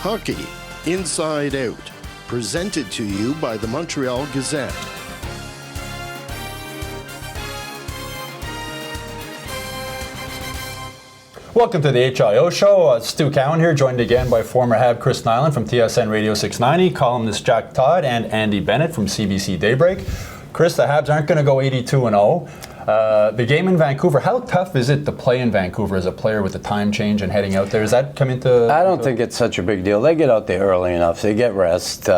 Hockey Inside Out, presented to you by the Montreal Gazette. Welcome to the HIO Show. Stu Cowan here, joined again by former Hab Chris Nyland from TSN Radio 690, columnist Jack Todd, and Andy Bennett from CBC Daybreak. Chris, the Habs aren't going to go 82-0. The game in Vancouver, how tough is it to play in Vancouver as a player with the time change and heading out there? Does that come into... I don't think it's such a big deal. They get out there early enough. They get rest.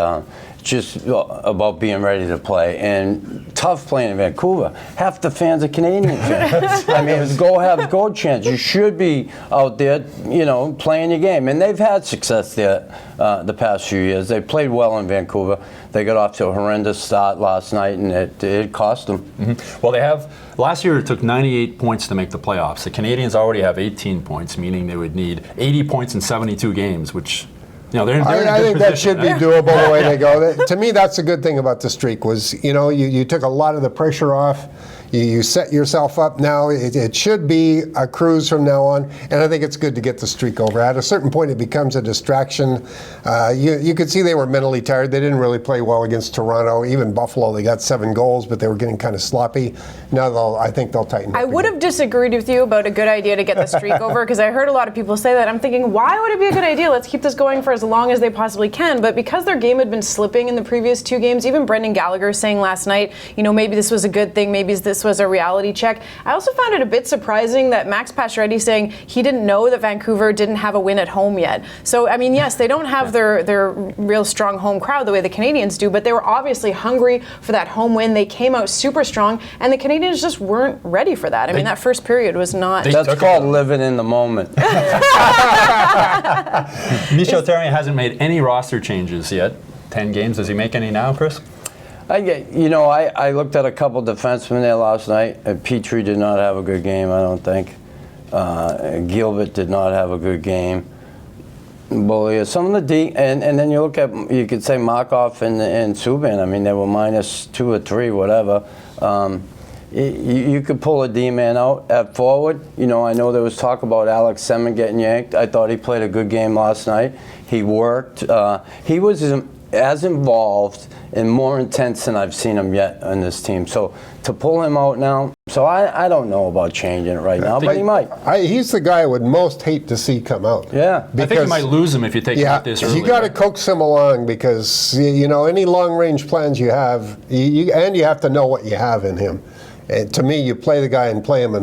Just about being ready to play. And tough playing in Vancouver. Half the fans are Canadian fans. I mean, it's go have go chance. You should be out there, you know, playing your game. And they've had success there the past few years. They played well in Vancouver. They got off to a horrendous start last night, and it cost them. Mm-hmm. Well, they have... Last year, it took 98 points to make the playoffs. The Canadiens already have 18 points, meaning they would need 80 points in 72 games, which... You know, they're in a I think good that position. should be doable the way they go. To me, that's a good thing about the streak was, you know, you took a lot of the pressure off. You set yourself up now. It should be a cruise from now on, and I think it's good to get the streak over. At a certain point, it becomes a distraction. You could see they were mentally tired. They didn't really play well against Toronto. Even Buffalo, they got 7 goals, but they were getting kind of sloppy. Now I think they'll tighten up. I would have disagreed with you about a good idea to get the streak over, because I heard a lot of people say that. I'm thinking, why would it be a good idea? Let's keep this going for as long as they possibly can. But because their game had been slipping in the previous 2 games, even Brendan Gallagher saying last night, you know, maybe this was a good thing, maybe this was a reality check. I also found it a bit surprising that Max Pacioretty saying he didn't know that Vancouver didn't have a win at home yet. So, I mean, yes, they don't have their real strong home crowd the way the Canadiens do, but they were obviously hungry for that home win. They came out super strong, and the Canadiens just weren't ready for that. I mean, that first period was not... That's called living in the moment. Michel Therrien hasn't made any roster changes yet. 10 games. Does he make any now, Chris? I looked at a couple defensemen there last night. Petrie did not have a good game, I don't think. Gilbert did not have a good game. Well, some of the D, and then you look at, you could say Markov and Subban. I mean, they were -2 or 3, whatever. You could pull a D-man out at forward. You know, I know there was talk about Alex Semin getting yanked. I thought he played a good game last night. He worked. He was as involved and more intense than I've seen him yet on this team. So to pull him out now, so I don't know about changing it right now, but he might. He's the guy I would most hate to see come out. Yeah. I think you might lose him if you take him out this early. You got to coax him along because, you know, any long-range plans you have, and you have to know what you have in him. And to me, you play the guy and play him.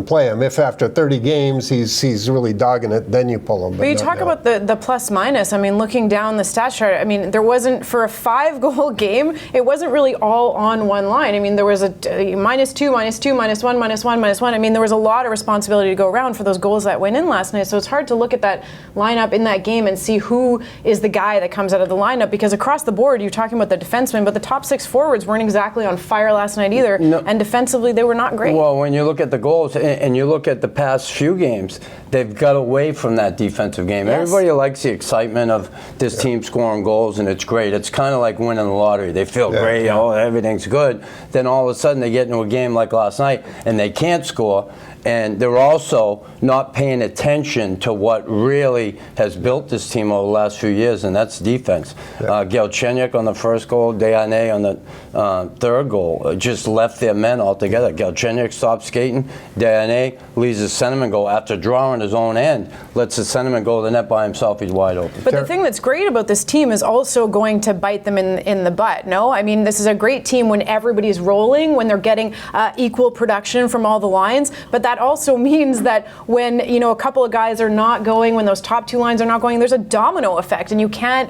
If after 30 games he's really dogging it, then you pull him. But you talk about the plus minus. I mean, looking down the stat chart, I mean, there wasn't, for a 5-goal game, it wasn't really all on one line. I mean, there was a -2, -2, -1, -1, -1. I mean, there was a lot of responsibility to go around for those goals that went in last night. So it's hard to look at that lineup in that game and see who is the guy that comes out of the lineup, because across the board, you're talking about the defensemen, but the top 6 forwards weren't exactly on fire last night either. No. And defensively, they were not great. Well, when you look at the goals and you look at the past few games, they've got away from that defensive game. Yes. Everybody likes the excitement of this team scoring goals, and it's great. It's kind of like winning the lottery. They feel great, everything's good. Then all of a sudden they get into a game like last night and they can't score. And they're also not paying attention to what really has built this team over the last few years, and that's defense. Galchenyuk on the first goal, Desharnais on the third goal, just left their men altogether. Galchenyuk stopped skating. Desharnais leaves the centerman go after drawing his own end, lets the centerman go to the net by himself. He's wide open. But the thing that's great about this team is also going to bite them in the butt, no? I mean, this is a great team when everybody's rolling, when they're getting equal production from all the lines, but that also means that when, you know, a couple of guys are not going, when those top 2 lines are not going, there's a domino effect, and you can't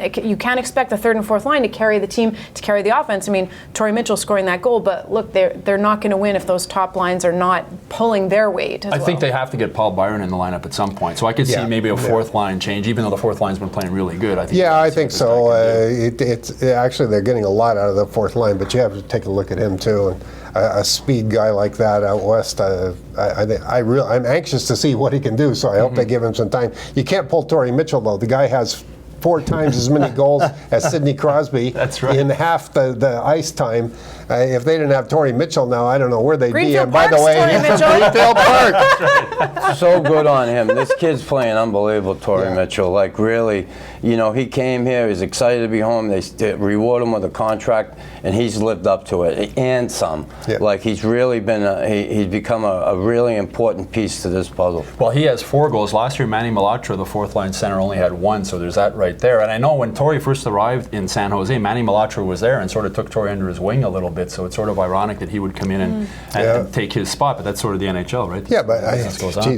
expect the 3rd and 4th line to carry the team, to carry the offense. I mean, Torrey Mitchell scoring that goal, but look, they're not going to win if those top lines are not pulling their weight. I think they have to get Paul Byron in the lineup at some point, so I could see maybe a 4th line change, even though the 4th line's been playing really good. I think so. It's actually they're getting a lot out of the 4th line, but you have to take a look at him too. And a speed guy like that out west, I'm anxious to see what he can do. So I hope they give him some time. You can't pull Torrey Mitchell though. The guy has 4 times as many goals as Sidney Crosby. That's right. In half the ice time. If they didn't have Torrey Mitchell now, I don't know where they'd be. And by the way, Torrey Mitchell. Greenfield Park. So good on him. This kid's playing unbelievable, Torrey Mitchell. Like, really, he came here, he's excited to be home. They reward him with a contract, and he's lived up to it, and some. Yeah. Like, he's really been, he's become a really important piece to this puzzle. Well, he has 4 goals. Last year, Manny Malhotra, the fourth-line center, only had 1, so there's that right there. And I know when Torrey first arrived in San Jose, Manny Malhotra was there and sort of took Torrey under his wing a little bit, so it's sort of ironic that he would come in and take his spot, but that's sort of the NHL, right? Yeah, but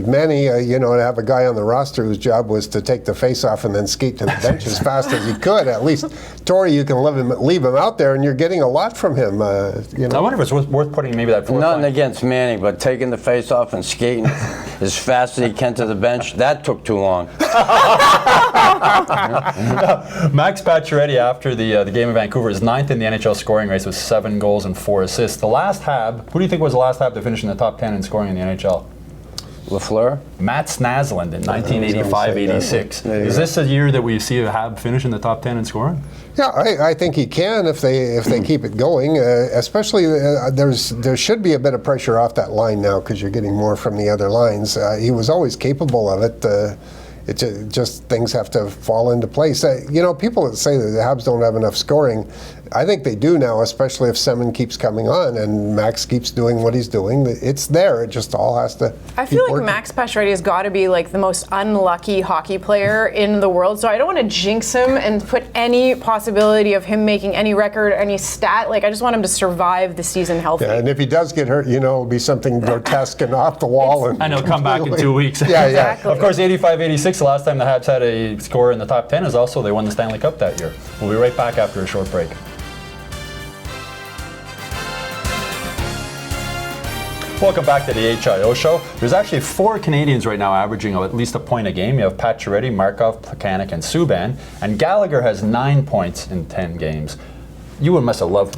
Manny, to have a guy on the roster whose job was to take the face-off and then skate to the bench as fast as he could. At least Torrey, you can leave him out there, and you're getting a lot from him. I wonder if it's worth putting maybe that fourth Nothing line. against Manny, but taking the face-off and skating as fast as he can to the bench, that took too long. Max Pacioretty, after the game in Vancouver, is 9th in the NHL scoring race with 7 goals and 4 assists. The last Hab, who do you think was the last Hab to finish in the top 10 in scoring in the NHL? Lafleur? Matt Snaslund in 1985-86. Is this a year that we see a Hab finish in the top 10 in scoring? Yeah, I think he can if they keep it going. Especially there should be a bit of pressure off that line now because you're getting more from the other lines. He was always capable of it. It just things have to fall into place. People that say that the Habs don't have enough scoring, I think they do now, especially if Semin keeps coming on and Max keeps doing what he's doing. It's there. It just all has to. I feel like working. Max Pacioretty has got to be like the most unlucky hockey player in the world. So I don't want to jinx him and put any possibility of him making any record, any stat. Like, I just want him to survive the season healthy. Yeah, and if he does get hurt, it'll be something grotesque and off the wall. And he'll come back in 2 weeks. Yeah, Exactly. Of course, 85-86, the last time the Habs had a score in the top 10 is also they won the Stanley Cup that year. We'll be right back after a short break. Welcome back to the HIO show. There's actually 4 Canadians right now averaging at least a point a game. You have Pacioretty, Markov, Plekanec, and Subban. And Gallagher has 9 points in 10 games. You would have loved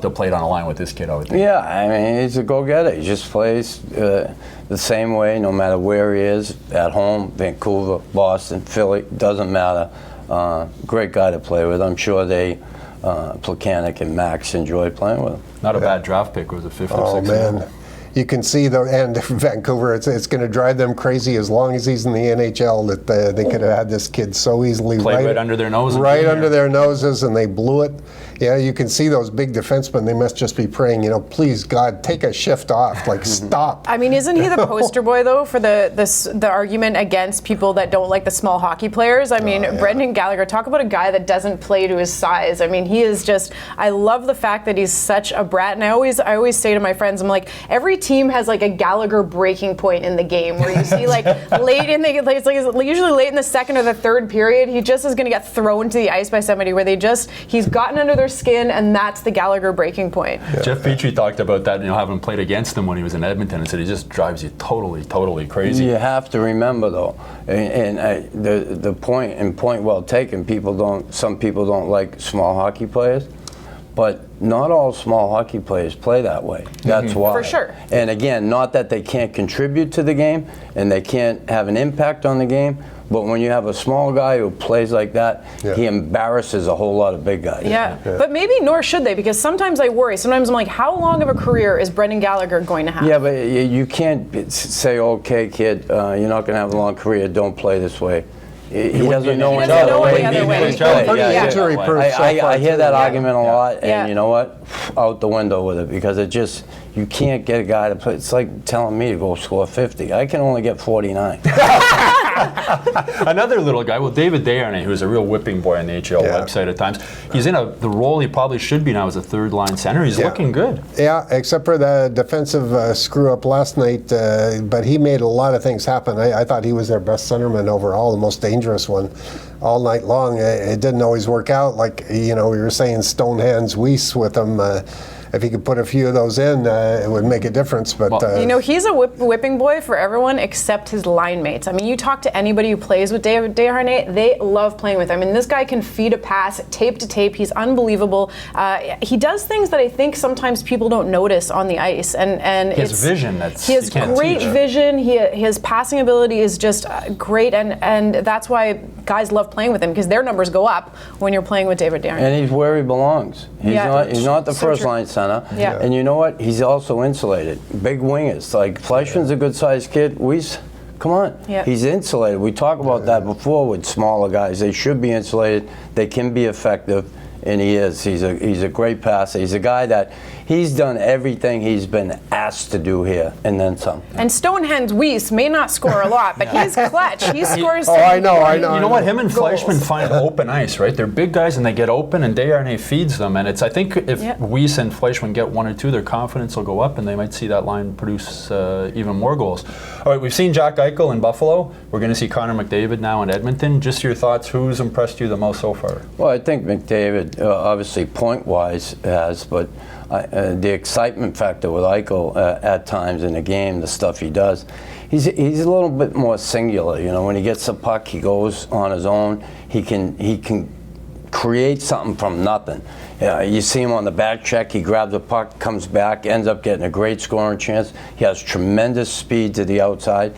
to have played on a line with this kid, I would think. Yeah, I mean, he's a go-getter. He just plays the same way no matter where he is, at home, Vancouver, Boston, Philly, doesn't matter. Great guy to play with. I'm sure Plekanec and Max enjoy playing with him. Not a bad draft pick, was it 5th or 6th? Oh, man. You can see the end of Vancouver. It's going to drive them crazy as long as he's in the NHL that they could have had this kid so easily. Played right under their noses. Right under their noses, and they blew it. Yeah, you can see those big defensemen. They must just be praying, please, God, take a shift off. Like, stop. I mean, isn't he the poster boy, though, for the argument against people that don't like the small hockey players? I mean, Brendan Gallagher, talk about a guy that doesn't play to his size. I mean, he is just, I love the fact that he's such a brat. And I always say to my friends, I'm like, every team has like a Gallagher breaking point in the game where you see like usually late in the second or the third period, he just is going to get thrown to the ice by somebody where he's gotten under their skin, and that's the Gallagher breaking point. Yeah. Jeff Petrie talked about that, having played against him when he was in Edmonton, and said he just drives you totally crazy. You have to remember, though, and the point well taken. Some people don't like small hockey players, but not all small hockey players play that way. That's why. For sure. And again, not that they can't contribute to the game and they can't have an impact on the game, but when you have a small guy who plays like that, he embarrasses a whole lot of big guys. Yeah, but maybe nor should they, because sometimes I worry. Sometimes I'm like, how long of a career is Brendan Gallagher going to have? Yeah, but you can't say, okay, kid, you're not going to have a long career, don't play this way. He doesn't know any other way. I hear that argument a lot, and you know what? Out the window with it, because you can't get a guy to play. It's like telling me to go score 50. I can only get 49. Another little guy, David Desharnais, who's a real whipping boy on the HL website at times. He's in the role he probably should be now as a third-line center. He's looking good. Yeah, except for the defensive screw-up last night, but he made a lot of things happen. I thought he was their best centerman overall, the most dangerous one all night long. It didn't always work out. Like, we were saying Stonehands Weiss with him. if he could put a few of those in, it would make a difference. But he's a whipping boy for everyone except his line mates. I mean, you talk to anybody who plays with David Desharnais, they love playing with him. I mean, this guy can feed a pass tape to tape. He's unbelievable. He does things that I think sometimes people don't notice on the ice, and he has vision. He has great vision. His passing ability is just great, and that's why guys love playing with him, because their numbers go up when you're playing with David Desharnais. And he's where he belongs. He's not the first line center. Yeah. And you know what? He's also insulated. Big wingers. Like Fleischman's a good sized kid. Come on. Yeah. He's insulated. We talked about that before with smaller guys. They should be insulated. They can be effective. And he is. He's a great passer. He's a guy that he's done everything he's been asked to do here, and then some. And Stonehenge Weiss may not score a lot, but he's clutch. He scores. I know. You know what? Him and Fleischmann find open ice, right? They're big guys and they get open, and Desharnais feeds them. And I think if Weiss and Fleischmann get one or two, their confidence will go up, and they might see that line produce even more goals. All right, we've seen Jack Eichel in Buffalo. We're going to see Connor McDavid now in Edmonton. Just your thoughts. Who's impressed you the most so far? Well, I think McDavid, obviously point-wise, has, but the excitement factor with Eichel at times in the game, the stuff he does, he's a little bit more singular. You know, when he gets the puck, he goes on his own. He can create something from nothing. You see him on the back check, he grabs the puck, comes back, ends up getting a great scoring chance. He has tremendous speed to the outside.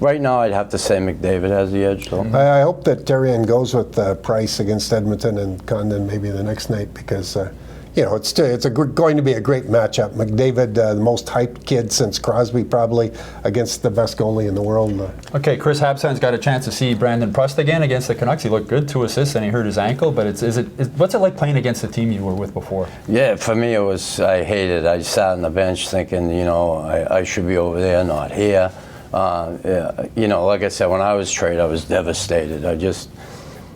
Right now, I'd have to say McDavid has the edge, though. I hope that Therrien goes with Price against Edmonton and Condon maybe the next night, because it's going to be a great matchup. McDavid, the most hyped kid since Crosby, probably, against the best goalie in the world. Okay, Chris Habsan's got a chance to see Brandon Prust again against the Canucks. He looked good, 2 assists, and he hurt his ankle. But what's it like playing against the team you were with before? Yeah, for me, I hated it. I sat on the bench thinking, I should be over there, not here. Like I said, when I was traded, I was devastated.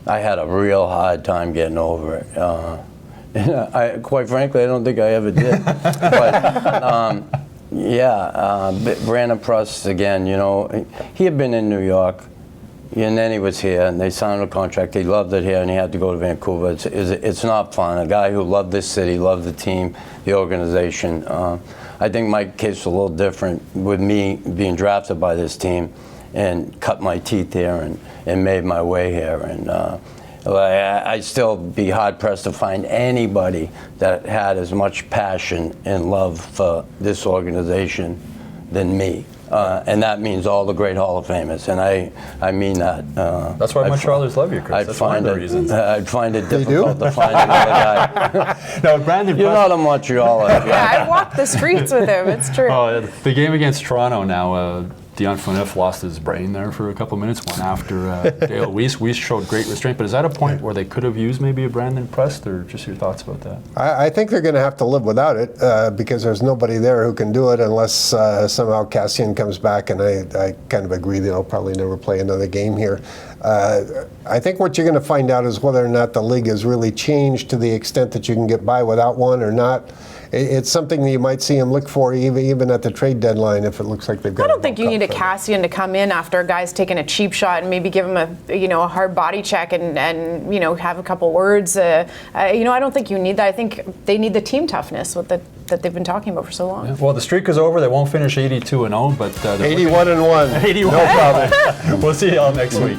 I had a real hard time getting over it. Quite frankly, I don't think I ever did. But Brandon Prust again. He had been in New York, and then he was here, and they signed a contract. He loved it here, and he had to go to Vancouver. It's not fun. A guy who loved this city, loved the team, the organization. I think my case was a little different with me being drafted by this team and cut my teeth here and made my way here. And I'd still be hard-pressed to find anybody that had as much passion and love for this organization than me. And that means all the great Hall of Famers, and I mean that. That's why Montrealers love you, Chris. That's one of the reasons. I'd find it difficult to find another guy. No, Brandon. You're not a Montrealer. Yeah, I walked the streets with him. It's true. The game against Toronto now. Dion Phaneuf lost his brain there for a couple of minutes, one after Dale Weiss. Weiss showed great restraint, but is that a point where they could have used maybe a Brandon Prust, or just your thoughts about that? I think they're going to have to live without it because there's nobody there who can do it unless somehow Cassian comes back, and I kind of agree that he'll probably never play another game here. I think what you're going to find out is whether or not the league has really changed to the extent that you can get by without one or not. It's something that you might see him look for even at the trade deadline if it looks like they've got. I don't think you need a Cassian to come in after a guy's taking a cheap shot and maybe give him a hard body check and have a couple words. I don't think you need that. I think they need the team toughness that they've been talking about for so long. Yeah. Well, the streak is over. They won't finish 82-0, but 81-1. 81. No problem. We'll see y'all next week.